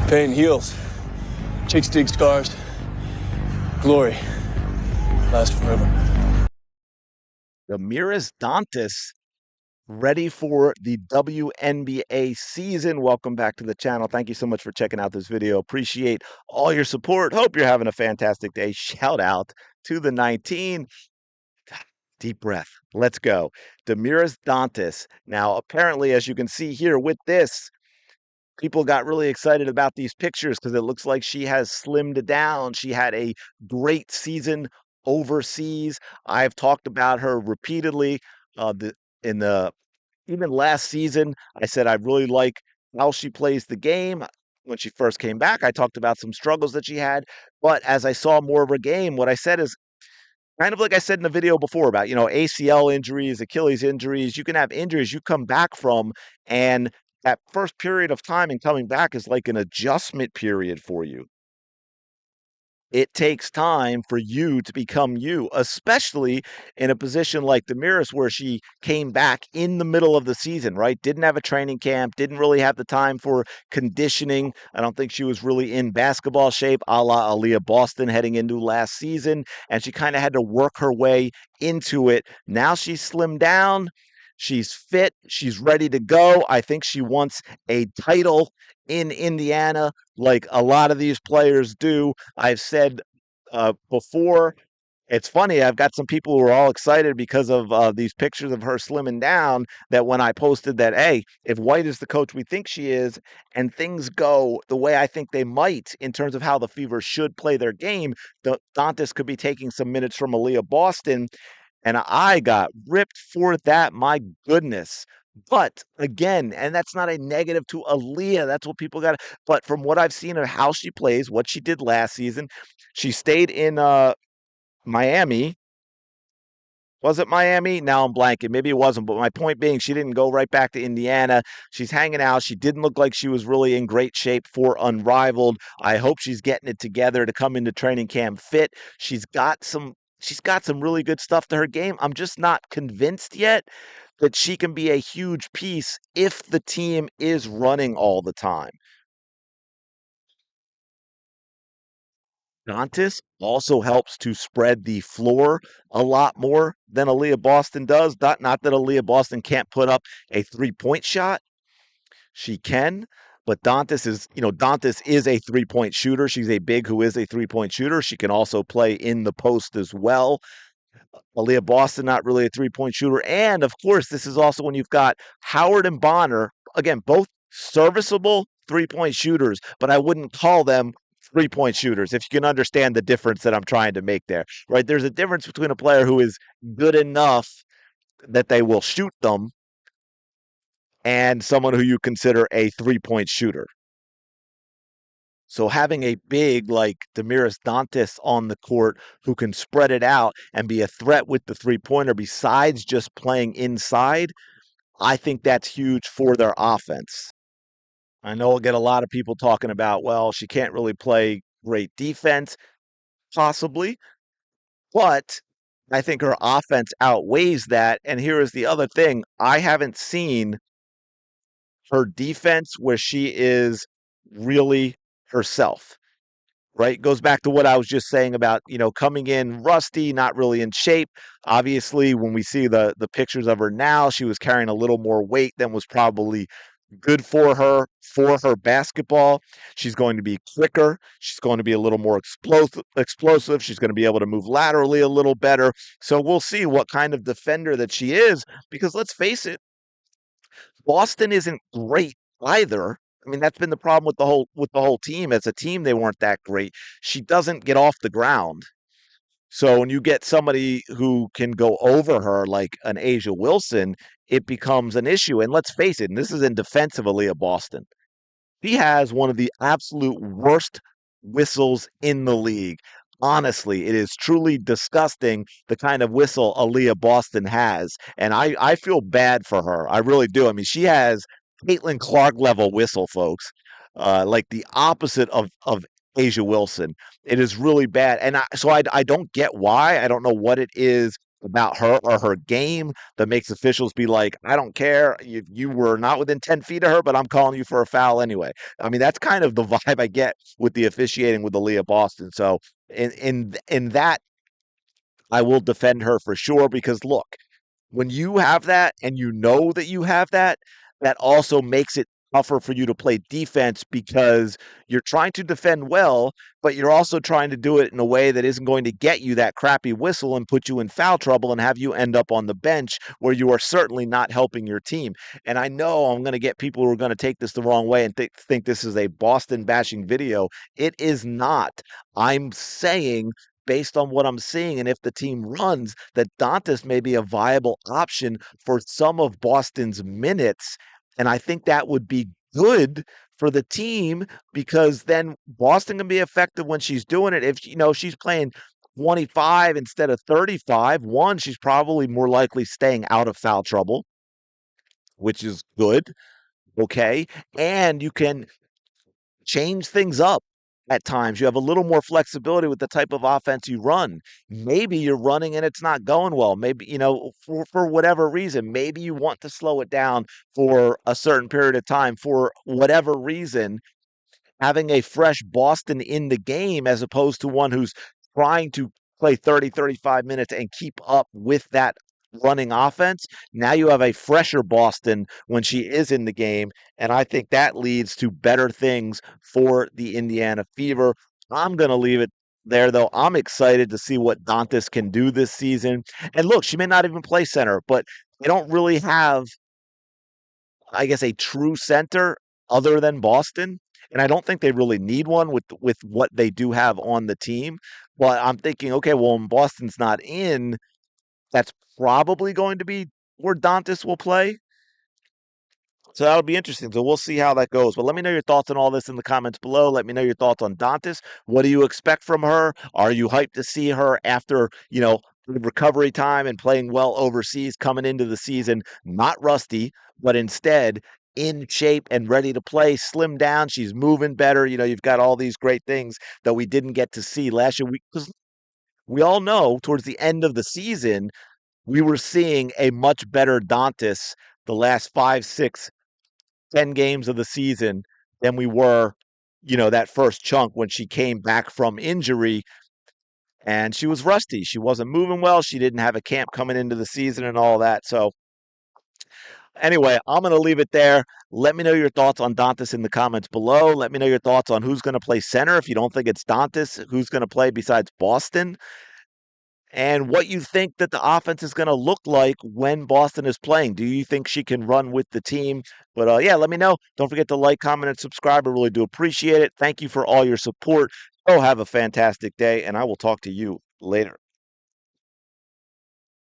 Pain heals. Chicks dig scars. Glory lasts forever. Damiris Dantas ready for the WNBA season. Welcome back to the channel. Thank you so much for checking out this video. Appreciate all your support. Hope you're having a fantastic day. Shout out to the 19. Deep breath. Let's go. Damiris Dantas. Now, apparently, as you can see here with this, people got really excited about these pictures because it looks like she has slimmed down. She had a great season overseas. I've talked about her repeatedly. In the even last season, I said I really like how she plays the game. When she first came back, I talked about some struggles that she had. But as I saw more of her game, what I said is kind of like I said in the video before about, ACL injuries, Achilles injuries. You can have injuries you come back from, and that first period of time and coming back is like an adjustment period for you. It takes time for you to become you, especially in a position like Damiris, where she came back in the middle of the season, right? Didn't have a training camp, didn't really have the time for conditioning. I don't think she was really in basketball shape, a la Aliyah Boston heading into last season, and she kind of had to work her way into it. Now she's slimmed down. She's fit. She's ready to go. I think she wants a title in Indiana like a lot of these players do. I've said before, it's funny, I've got some people who are all excited because of these pictures of her slimming down, that when I posted that, hey, if White is the coach we think she is, and things go the way I think they might in terms of how the Fever should play their game, Dantas could be taking some minutes from Aliyah Boston. And I got ripped for that. My goodness. But again, and that's not a negative to Aliyah. That's what people got. But from what I've seen of how she plays, what she did last season, she stayed in Miami. Was it Miami? Now I'm blanking. Maybe it wasn't. But my point being, she didn't go right back to Indiana. She's hanging out. She didn't look like she was really in great shape for Unrivaled. I hope she's getting it together to come into training camp fit. She's got some really good stuff to her game. I'm just not convinced yet that she can be a huge piece if the team is running all the time. Dantas also helps to spread the floor a lot more than Aliyah Boston does. Not that Aliyah Boston can't put up a 3-point shot. She can, but Dantas is a 3-point shooter. She's a big who is a 3-point shooter. She can also play in the post as well. Aliyah Boston, not really a 3-point shooter. And of course, this is also when you've got Howard and Bonner, again, both serviceable 3-point shooters, but I wouldn't call them 3-point shooters, if you can understand the difference that I'm trying to make there, right? There's a difference between a player who is good enough that they will shoot them and someone who you consider a 3-point shooter. So having a big like Damiris Dantas on the court who can spread it out and be a threat with the 3-pointer besides just playing inside, I think that's huge for their offense. I know I'll get a lot of people talking about, well, she can't really play great defense, possibly, but I think her offense outweighs that. And here is the other thing. I haven't seen her defense where she is really herself. Right? Goes back to what I was just saying about, coming in rusty, not really in shape. Obviously, when we see the pictures of her now, she was carrying a little more weight than was probably good for her basketball. She's going to be quicker. She's going to be a little more explosive. She's going to be able to move laterally a little better. So we'll see what kind of defender that she is, because let's face it, Boston isn't great either. I mean, that's been the problem with the whole team. As a team, they weren't that great. She doesn't get off the ground. So when you get somebody who can go over her like an Asia Wilson, it becomes an issue. And let's face it, and this is in defense of Aliyah Boston. He has one of the absolute worst whistles in the league. Honestly, it is truly disgusting the kind of whistle Aliyah Boston has. And I feel bad for her. I really do. I mean, she has Caitlin Clark level whistle, folks. Like the opposite of Asia Wilson. It is really bad. And so I don't get why. I don't know what it is about her or her game that makes officials be like, I don't care. You were not within 10 feet of her, but I'm calling you for a foul anyway. I mean, that's kind of the vibe I get with the officiating with Aliyah Boston. So in that, I will defend her for sure because look, when you have that and you know that you have that, that also makes it tougher for you to play defense because you're trying to defend well, but you're also trying to do it in a way that isn't going to get you that crappy whistle and put you in foul trouble and have you end up on the bench where you are certainly not helping your team. And I know I'm going to get people who are going to take this the wrong way and think this is a Boston bashing video. It is not. I'm saying based on what I'm seeing, and if the team runs, that Dantas may be a viable option for some of Boston's minutes. And I think that would be good for the team because then Boston can be effective when she's doing it. If she's playing 25 instead of 35, one, she's probably more likely staying out of foul trouble, which is good. Okay. And you can change things up at times. You have a little more flexibility with the type of offense you run. Maybe you're running and it's not going well. Maybe, for whatever reason, maybe you want to slow it down for a certain period of time for whatever reason. Having a fresh Boston in the game as opposed to one who's trying to play 30, 35 minutes and keep up with that running offense. Now you have a fresher Boston when she is in the game. And I think that leads to better things for the Indiana Fever. I'm going to leave it there, though. I'm excited to see what Dantas can do this season. And look, she may not even play center, but they don't really have, I guess, a true center other than Boston. And I don't think they really need one with what they do have on the team. But I'm thinking, okay, well, when Boston's not in, that's probably going to be where Dantas will play. So that'll be interesting. So we'll see how that goes. But let me know your thoughts on all this in the comments below. Let me know your thoughts on Dantas. What do you expect from her? Are you hyped to see her after, recovery time and playing well overseas coming into the season, not rusty, but instead in shape and ready to play, slim down. She's moving better. You've got all these great things that we didn't get to see last year. Because we all know towards the end of the season, we were seeing a much better Dantas the last 5, 6, 10 games of the season than we were, that first chunk when she came back from injury and she was rusty. She wasn't moving well. She didn't have a camp coming into the season and all that. So anyway, I'm going to leave it there. Let me know your thoughts on Dantas in the comments below. Let me know your thoughts on who's going to play center. If you don't think it's Dantas, who's going to play besides Boston, and what you think that the offense is going to look like when Boston is playing. Do you think she can run with the team? But yeah, let me know. Don't forget to like, comment, and subscribe. I really do appreciate it. Thank you for all your support. Oh, have a fantastic day, and I will talk to you later.